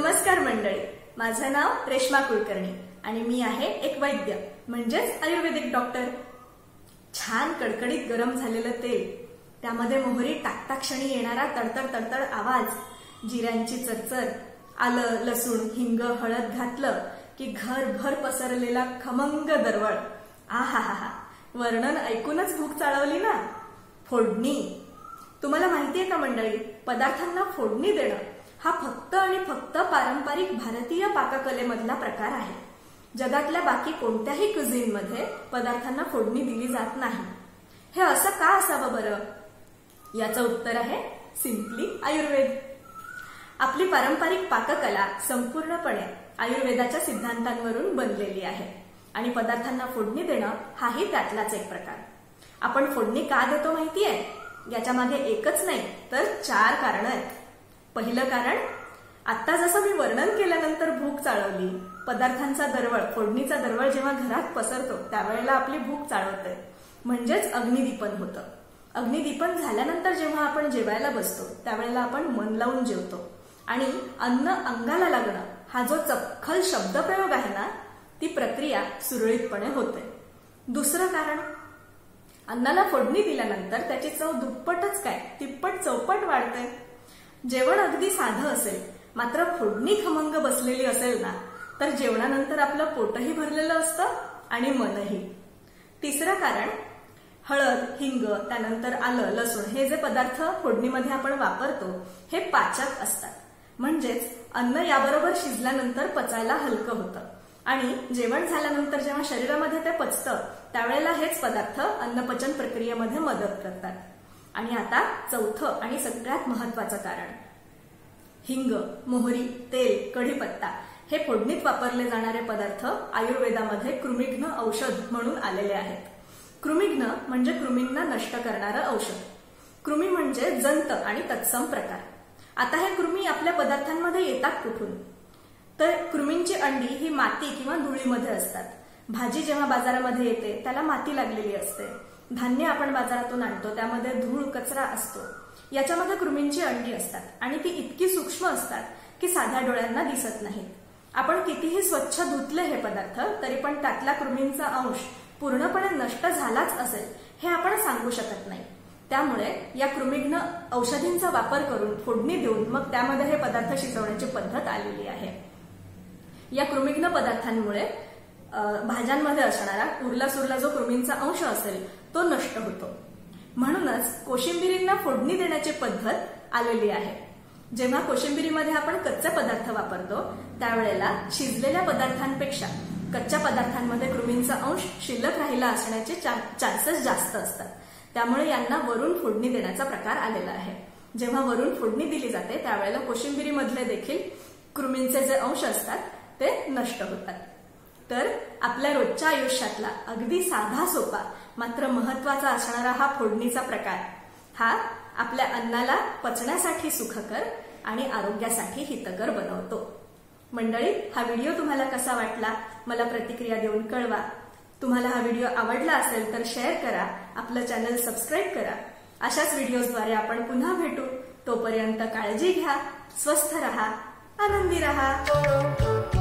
नमस्कार मंडळी, माझं नाव रेश्मा कुलकर्णी आणि मी आहे एक वैद्य म्हणजेच आयुर्वेदिक डॉक्टर। छान कडकडीत गरम झालेलं तेल, त्यामध्ये मोहरी टाकता क्षणी येणारा तडतड तडतड आवाज, जिऱ्यांची चरचर, आलं लसूण हिंग हळद घातलं की घरभर पसरलेला खमंग दरवळ। आहाहा, वर्णन ऐकूनच भूक चाळवली ना। फोडणी, तुम्हाला माहितीये का मंडळी, पदार्थांना फोडणी देणं हा फक्त आणि फक्त पारंपरिक भारतीय पाककलेमधला प्रकार आहे। जगातल्या बाकी कोणत्याही क्युझिनमध्ये पदार्थांना फोडणी दिली जात नाही। हे असं का असावं बरं? याचं उत्तर आहे सिंपली आयुर्वेद। आपली पारंपरिक पाककला संपूर्णपणे आयुर्वेदाच्या सिद्धांतांवरून बनलेली आहे आणि पदार्थांना फोडणी देणं हाही त्यातलाच एक प्रकार। आपण फोडणी का देतो माहितीये? याच्या मागे एकच नाही तर 4 कारणं आहेत। पहिलं कारण, आता जसं मी वर्णन केल्यानंतर भूक चाळवली, पदार्थांचा दरवळ, फोडणीचा दरवळ जेव्हा घरात पसरतो त्यावेळेला आपली भूक चाळवते, म्हणजेच अग्निदीपन होतं। अग्निदीपन झाल्यानंतर जेव्हा आपण जेवायला बसतो त्यावेळेला आपण मन लावून जेवतो आणि अन्न अंगाला लागणं हा जो चपखल शब्दप्रयोग आहे ना, ती प्रक्रिया सुरळीतपणे होते। दुसरं कारण, अन्नाला फोडणी दिल्यानंतर त्याची चव दुप्पटच काय तिप्पट चौपट वाढते। जेवण अगदी साधं असेल मात्र फोडणी खमंग बसलेली असेल ना, तर जेवणानंतर आपलं पोटही भरलेलं असतं आणि मनही। तिसरं कारण, हळद हिंग त्यानंतर आलं लसूण हे जे पदार्थ फोडणीमध्ये आपण वापरतो हे पाचक असतात, म्हणजेच अन्न याबरोबर शिजल्यानंतर पचायला हलकं होतं आणि जेवण झाल्यानंतर जेव्हा शरीरामध्ये ते पचतं त्यावेळेला हेच पदार्थ अन्नपचन प्रक्रियेमध्ये मदत करतात। आणि आता चौथं आणि सगळ्यात महत्वाचं कारण, हिंग मोहरी तेल कढीपत्ता हे फोडणीत वापरले जाणारे पदार्थ आयुर्वेदामध्ये कृमिघ्न औषध म्हणून आलेले आहेत। कृमिघ्न म्हणजे कृमींना नष्ट करणारं औषध। कृमी म्हणजे जंत आणि तत्सम प्रकार। आता हे कृमी आपल्या पदार्थांमध्ये येतात कुठून? तर कृमींची अंडी ही माती किंवा धुळीमध्ये असतात। भाजी जेव्हा बाजारामध्ये येते त्याला माती लागलेली असते। धान्य आपण बाजारातून आणतो त्यामध्ये धूळ कचरा असतो, याच्यामध्ये कृमींची अंडी असतात आणि ती इतकी सूक्ष्म असतात की साध्या डोळ्यांना दिसत नाहीत। आपण कितीही स्वच्छ धुतले हे पदार्थ तरी पण त्यातला कृमींचा अंश पूर्णपणे नष्ट झालाच असेल हे आपण सांगू शकत नाही। त्यामुळे या कृमिघ्न औषधींचा वापर करून फोडणी देऊन मग त्यामध्ये हे पदार्थ शिजवण्याची पद्धत आलेली आहे। या कृमिघ्न पदार्थांमुळे भाज्यांमध्ये असणारा उरला सुरला जो कृमींचा अंश असेल तो नष्ट होतो। म्हणूनच कोशिंबिरींना फोडणी देण्याची पद्धत आलेली आहे। जेव्हा कोशिंबिरीमध्ये आपण कच्चे पदार्थ वापरतो त्यावेळेला शिजलेल्या पदार्थांपेक्षा कच्च्या पदार्थांमध्ये कृमींचा अंश शिल्लक राहिला असण्याचे चान्सेस जास्त असतात। त्यामुळे यांना वरून फोडणी देण्याचा प्रकार आलेला आहे। जेव्हा वरून फोडणी दिली जाते त्यावेळेला कोशिंबिरीमधले देखील कृमींचे जे अंश असतात ते नष्ट होतात। तर आपल्या रोजच्या आयुष्यातला अगदी साधा सोपा मात्र महत्वाचा असणारा हा फोडणीचा प्रकार हा आपल्या अन्नाला पचण्यासाठी सुखकर आणि आरोग्यासाठी हितकर बनवतो। मंडळी, हा व्हिडिओ तुम्हाला कसा वाटला मला प्रतिक्रिया देऊन कळवा। तुम्हाला हा व्हिडिओ आवडला असेल तर शेअर करा, आपलं चॅनल सबस्क्राईब करा। अशाच व्हिडिओजद्वारे आपण पुन्हा भेटू। तोपर्यंत काळजी घ्या, स्वस्थ रहा, आनंदी रहा।